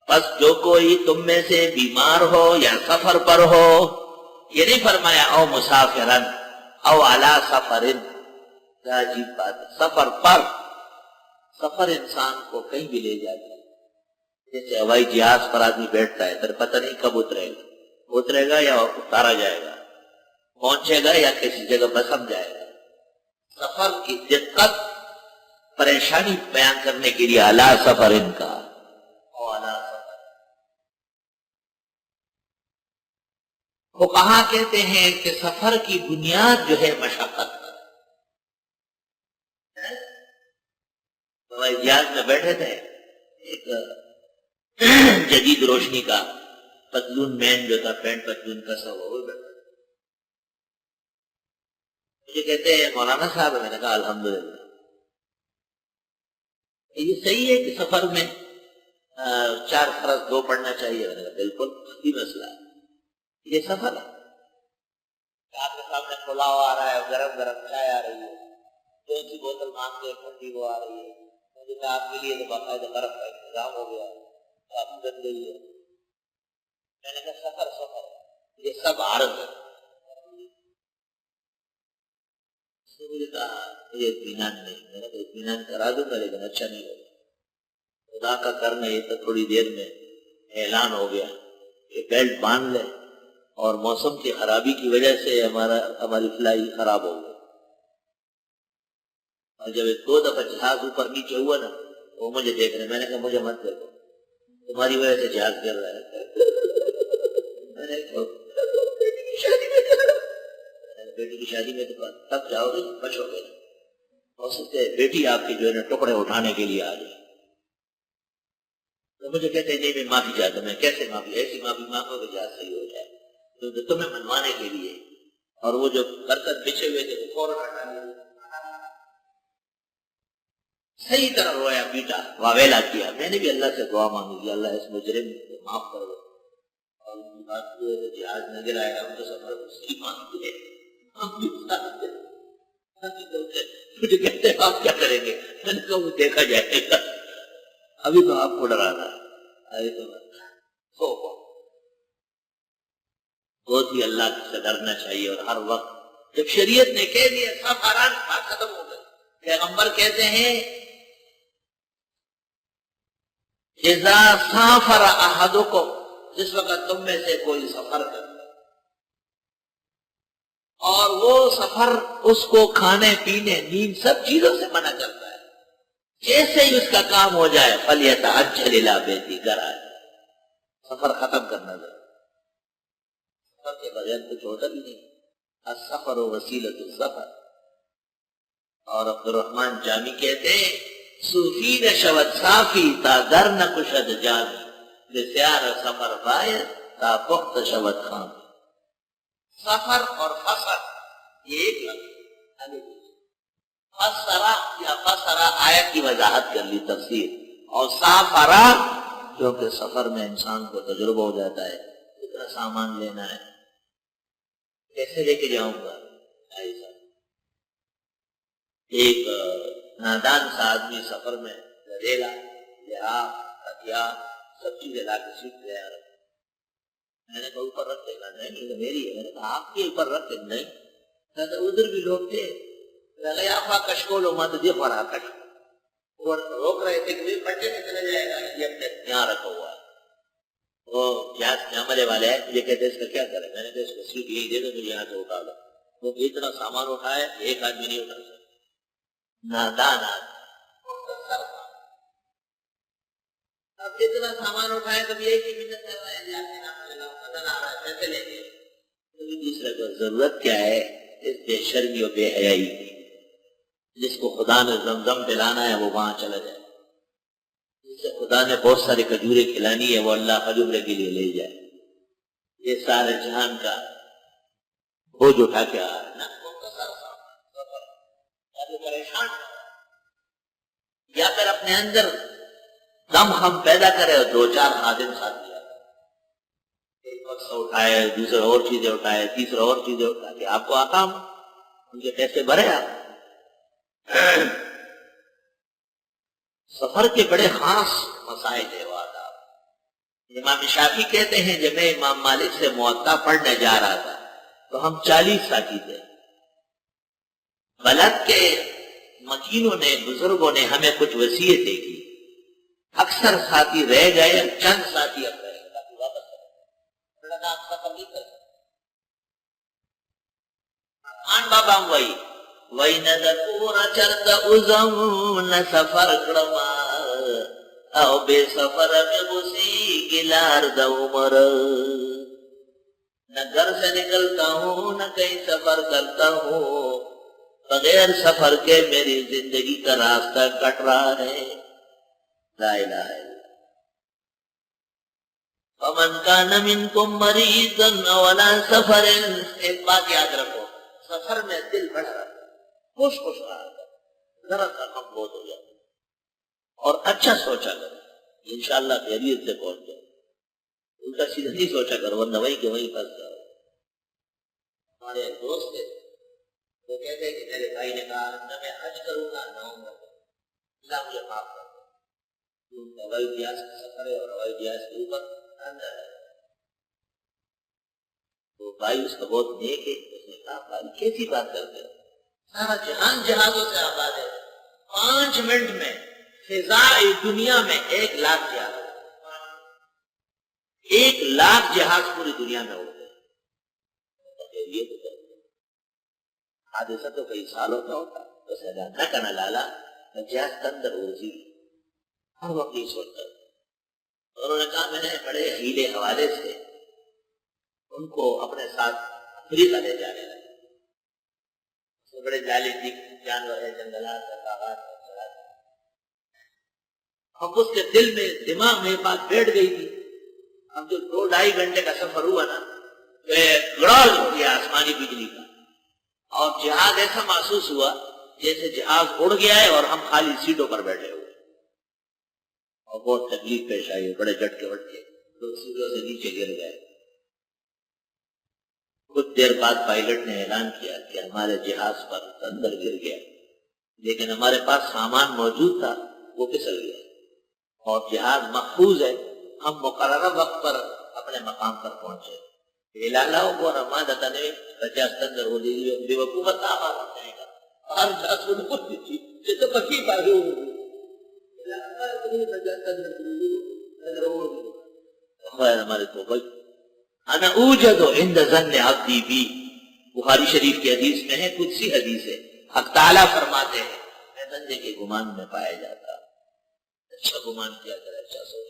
بس جو کوئی تم میں سے بیمار ہو یا سفر پر ہو، یہ نہیں فرمایا او مسافرن او علی سفرن، کیا عجیب بات ہے، سفر پر، سفر انسان کو کہیں بھی لے جاتا ہے، جیسے ہوائی جہاز پر آدمی بیٹھتا ہے پھر پتہ نہیں کب اترے گا یا اتارا جائے گا، پہنچے گا یا کسی جگہ بسم جائے گا۔ سفر کی دقت، پریشانی بیان کرنے کے لیے علی سفرن کا، او علی سفر۔ فقہا کہتے ہیں کہ سفر کی بنیاد جو ہے مشقت ہے۔ ہوائی جہاز میں بیٹھے تھے، ایک جدید روشنی کا پتلون مین جو تھا، پینٹ پتلون کا سب وہ بیٹھا، مجھے کہتے ہیں مولانا صاحب، میں نے کہا الحمدللہ، یہ صحیح ہے کہ سفر میں 4 فرض 2 پڑھنا چاہیے؟ میں نے کہا بالکل، وہی مسئلہ ہے، یہ سفر ہے، آپ کے سامنے پلاؤ آ رہا ہے، گرم گرم چائے آ رہی ہے، کون سی بوتل مانگتے ہیں، ٹھنڈی وہ آ رہی ہے، مجھے کہا آپ کے لیے تو باقاعدہ برف کا انتظام ہو گیا، آپ گن گئی ہے۔ میں نے کہا سفر یہ سب عارض ہے۔ اس نے مجھے کہا مجھے اطمینان نہیں، میں نے کہا اطمینان کرا دوں گا لیکن اچھا نہیں ہوگا، خدا کا کرنا یہ تو تھوڑی دیر میں اعلان ہو گیا کہ بیلٹ باندھ لے، اور موسم کی خرابی کی وجہ سے ہماری فلائی خراب ہو گئی، اور جب 2 دفعہ جہاز اوپر نیچے ہوا نا، وہ مجھے دیکھ رہے، میں نے کہا مجھے مت دیکھو، تمہاری وجہ سے جہاز گر رہا ہے۔ میں نے کہا بیٹی کی شادی میں تو تب جاؤ گے بچو گے، ہو سکتے ہے بیٹی آپ کی جو ہے نا ٹکڑے اٹھانے کے لیے آ جائے۔ تو مجھے کہتے ہیں نہیں میں معافی چاہتا ہوں۔ میں کیسے معافی؟ ایسی معافی مانگو کہ جہاز صحیح ہو جائے، تو تمہیں منوانے کے لیے، اور وہ جو برتن بچھے ہوئے تھے وہ فوراً ہٹا لیے، صحیح طرح رویا پیٹا واویلا کیا۔ میں نے بھی اللہ سے دعا مانگی کہ اللہ اس مجرم کو معاف کر دو، اور ان کی بات ہوئے کہ جہاز نہ گرائے گا، ہم تو سفر کو صحیح مانگتے ہیں، ہم بھی مجھے کہتے ہیں آپ کیا کریں گے؟ میں نے کہا وہ دیکھا جائے گا، ابھی تو آپ کو ڈرانا ہے، ابھی تو بہت ہی اللہ سے ڈرنا چاہیے۔ اور ہر وقت جب شریعت نے کہہ دیا سب آرام ختم ہو گئے، پیغمبر کہتے ہیں اذا سافر احدکم، جس وقت تم میں سے کوئی سفر کرتا اور وہ سفر اس کو کھانے پینے نیند سب چیزوں سے منع کرتا ہے، جیسے ہی اس کا کام ہو جائے فلیتعجل الی بیتی، گھر آ جائے، سفر ختم کرنا ضرور، سفر کے بغیر کچھ ہوتا بھی نہیں، السفر وسیلۃ السفر۔ اور عبد الرحمن جامی کہتے ہیں صوفی نشوت صافی تا در نکشد جامی، بسیار سفر باید تا پخت شود خام۔ سفر اور فسر یہ ایک لفظ، فسرا یا فسرا آیت کی وضاحت کر لی، تفسیر، اور سافرا کیونکہ سفر میں انسان کو تجربہ ہو جاتا ہے، کتنا سامان لینا ہے، کیسے لے کے جاؤں گا۔ ایسا ایک نادان سا آدمی سفر میں ریلا لحاظ ہتھیار سب چیزیں لا کے سیکھ گیا، میں نے کہا اوپر رکھ دے گا، نہیں تو میری ہے، میں نے کہا آپ کے اوپر رکھ دے، نہیں، کہتا ادھر بھی لوگ تھے، آپ کشکو لو مت دے پڑا کش، وہ روک رہے تھے کہ پٹے میں چلا جائے گا، یہ اپنے یہاں رکھا ہوا ہے، وہ جہاز میں عملے والے ہیں، یہ کہتے اس کا کیا کرے، میں نے کہا اس کو سیٹ یہی دے دو، مجھے یہاں سے اٹھا دو، وہ اتنا سامان اٹھائے ایک آدمی نہیں اٹھا سکتا، نادان آدمی، اب اتنا سامان اٹھائے تو ایک ہی منت کر رہے ہیں، آپ کے نام لگا بدن آ رہا ہے، پیسے لیں گے، دوسرے کو ضرورت کیا ہے اس بے شرمی و بے حیائی کی؟ جس کو خدا نے زمزم پلانا ہے وہ وہاں چلا جائے، جس سے خدا نے بہت ساری کھجوریں کھلانی ہے وہ اللہ کھجورے کے لیے لے جائے، یہ سارے جہان کا بوجھ اٹھا کے آ رہا ہے نا، پریشان یا پھر اپنے اندر دم خم پیدا کرے اور 2-4 خادم ساتھ دیا، ایک وقت اٹھائے، دوسرے اور چیزیں اٹھائے، تیسرا اور چیزیں اٹھائے، کہ آپ کو آکام ان کے پیسے بھرے آپ۔ سفر کے بڑے خاص مسائل ہے وہ آداب، امام شافعی کہتے ہیں جب میں امام مالک سے موطا پڑھنے جا رہا تھا تو ہم 40 ساتھی تھے. بلد کے مکینوں نے بزرگوں نے ہمیں کچھ وصیتیں کی. اکثر ساتھی رہ گئے, چند ساتھی اب رہے باقی واپس آن بابا وہی ندپورا چرد ازم نہ سفر کرما او بے سفر میں بسی گلار دعمر. نہ گھر سے نکلتا ہوں نہ کہیں سفر کرتا ہوں, بغیر سفر کے میری زندگی کا راستہ کٹ رہا ہے. لا الہ الا اللہ. فمن کان منکم مریضا ولا سفر, ایک بات یاد رکھو, سفر میں دل بڑھ رہا ہے, خوش خوش رہا ہے, ذرا سا کم بہت ہو جائے اور اچھا سوچا کرو, انشاءاللہ خیریت سے پہنچ جائے. الٹا سیدھا نہیں سوچا کرو ورنہ وہیں کہ وہیں پھنس جاؤ. ہمارے ایک دوست تھے, وہ کہتے ہیں کہ میرے بھائی نے کہا نہ میں حج کروں گا نہ عمرہ کروں گا, اللہ مجھے معاف کر دو. ہوائی جہاز کا سفر ہے اور ہوائی جہاز کے اوپر اندر ہے. تو بھائی اس کا بہت نیک ہے. اس نے کہا بھائی کیسی بات کرتے ہو, سارا جہان جہازوں سے آباد ہے, 5 منٹ میں فضائی دنیا میں 1 لاکھ جہاز, 1 لاکھ جہاز پوری دنیا میں اڑتے ہیں. حادثہ تو کئی سالوں کا ہوتا تو سزا نہ کرنا لالا جہاز کے اندر ارزی ہر وقت یہ سوچتا. انہوں نے کہا میں نے بڑے ہیلے حوالے سے ان کو اپنے ساتھ افریقہ لے جانے لگے. بڑے جعلی جانور ہے, جنگلات ہے, باغات ہے. اب اس کے دل میں دماغ میں بات بیٹھ گئی تھی. اب جو 2-2.5 گھنٹے کا سفر ہوا نا, گڑاج ہو گیا آسمانی بجلی کا, اور جہاز ایسا محسوس ہوا جیسے جہاز اڑ گیا ہے اور ہم خالی سیٹوں پر بیٹھے ہوئے. اور بہت تکلیف پیش آئی, بڑے جھٹکے وٹکے, لوگ سیٹوں سے نیچے گر گئے. کچھ دیر بعد پائلٹ نے اعلان کیا کہ ہمارے جہاز پر اندر گر گیا, لیکن ہمارے پاس سامان موجود تھا وہ پھسل گیا اور جہاز محفوظ ہے, ہم مقررہ وقت پر اپنے مقام پر پہنچے. لالاؤ کو رمادتا نے رجاست اندر ہو لی بے وقوفت آباد ہو جائے گا اور جہاز کو نکل دیجیے یہ تو پکی پاگے ہو گئی. ہمارے تو بھائی انا اوجد عند ظن عبدی بی, بخاری شریف کی حدیث میں ہے, قدسی حدیث ہے. حق تعالیٰ فرماتے ہیں میں بندے کے گمان میں پایا جاتا. اچھا گمان کیا کرے, اچھا سوچ.